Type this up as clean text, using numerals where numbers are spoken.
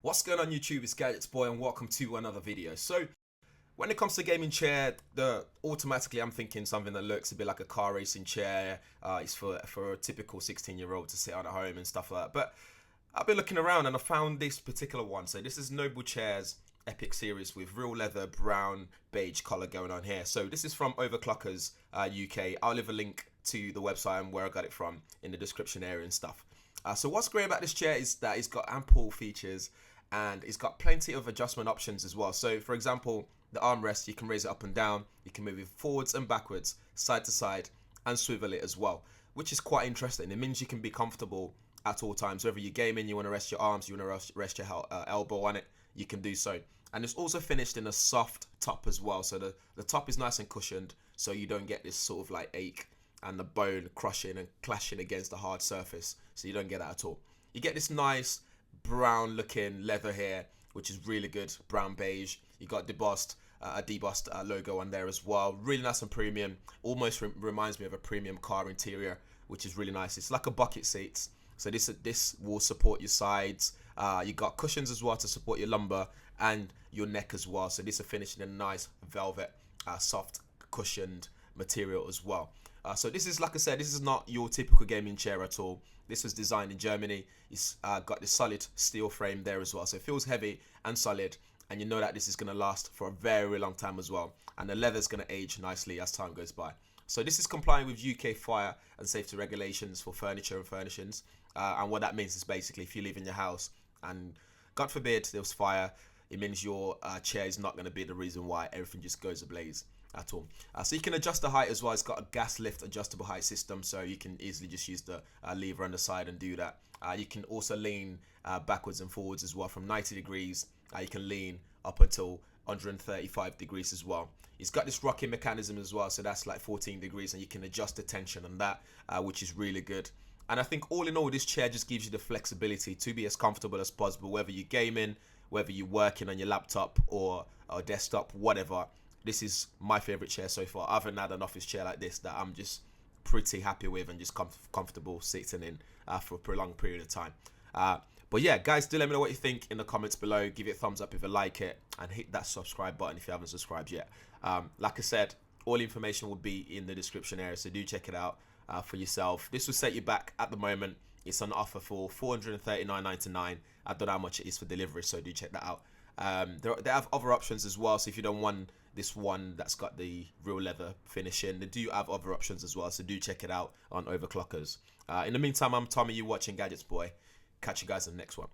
What's going on YouTube? It's GadgetsBoy and welcome to another video. So when it comes to gaming chair, automatically I'm thinking something that looks a bit like a car racing chair. It's for a typical 16-year-old to sit on at home and stuff like that. But I've been looking around and I found this particular one. So this is Noble Chairs Epic Series with real leather, brown, beige color going on here. So this is from Overclockers UK. I'll leave a link to the website and where I got it from in the description area and stuff. So what's great about this chair is that it's got ample features and it's got plenty of adjustment options as well. So for example, the armrest, you can raise it up and down, you can move it forwards and backwards, side to side, and swivel it as well, which is quite interesting. It means you can be comfortable at all times. Whether you're gaming, you want to rest your arms, you want to rest your elbow on it, you can do so. And it's also finished in a soft top as well. So the top is nice and cushioned, so you don't get this sort of like ache and the bone crushing and clashing against the hard surface. So you don't get that at all. You get this nice brown looking leather here, which is really good, brown beige. You got a debossed logo on there as well. Really nice and premium. Almost reminds me of a premium car interior, which is really nice. It's like a bucket seat. So this will support your sides. You got cushions as well to support your lumbar and your neck as well. So this is finished in a nice velvet, soft cushioned material as well. So this is, like I said, this is not your typical gaming chair at all. This was designed in Germany. It's got the solid steel frame there as well. So it feels heavy and solid. And you know that this is going to last for a very long time as well. And the leather is going to age nicely as time goes by. So this is complying with UK fire and safety regulations for furniture and furnishings. And what that means is basically if you live in your house and God forbid there was fire, it means your chair is not going to be the reason why everything just goes ablaze at all. So you can adjust the height as well. It's got a gas lift adjustable height system, so you can easily just use the lever on the side and do that. You can also lean backwards and forwards as well from 90 degrees. You can lean up until 135 degrees as well. It's got this rocking mechanism as well, so that's like 14 degrees, and you can adjust the tension on that, which is really good. And I think all in all, this chair just gives you the flexibility to be as comfortable as possible, whether you're gaming, whether you're working on your laptop or desktop, whatever. This is my favorite chair so far. I haven't had an office chair like this that I'm just pretty happy with and just comfortable sitting in for a prolonged period of time. But yeah, guys, do let me know what you think in the comments below. Give it a thumbs up if you like it, and hit that subscribe button if you haven't subscribed yet. Like I said, all information will be in the description area, so do check it out for yourself. This will set you back at the moment. It's on offer for $439.99. I don't know how much it is for delivery, so do check that out. They have other options as well, so if you don't want this one that's got the real leather finishing, they do have other options as well, so do check it out on Overclockers. In the meantime, I'm Tommy, you watching GadgetsBoy. Catch you guys in the next one.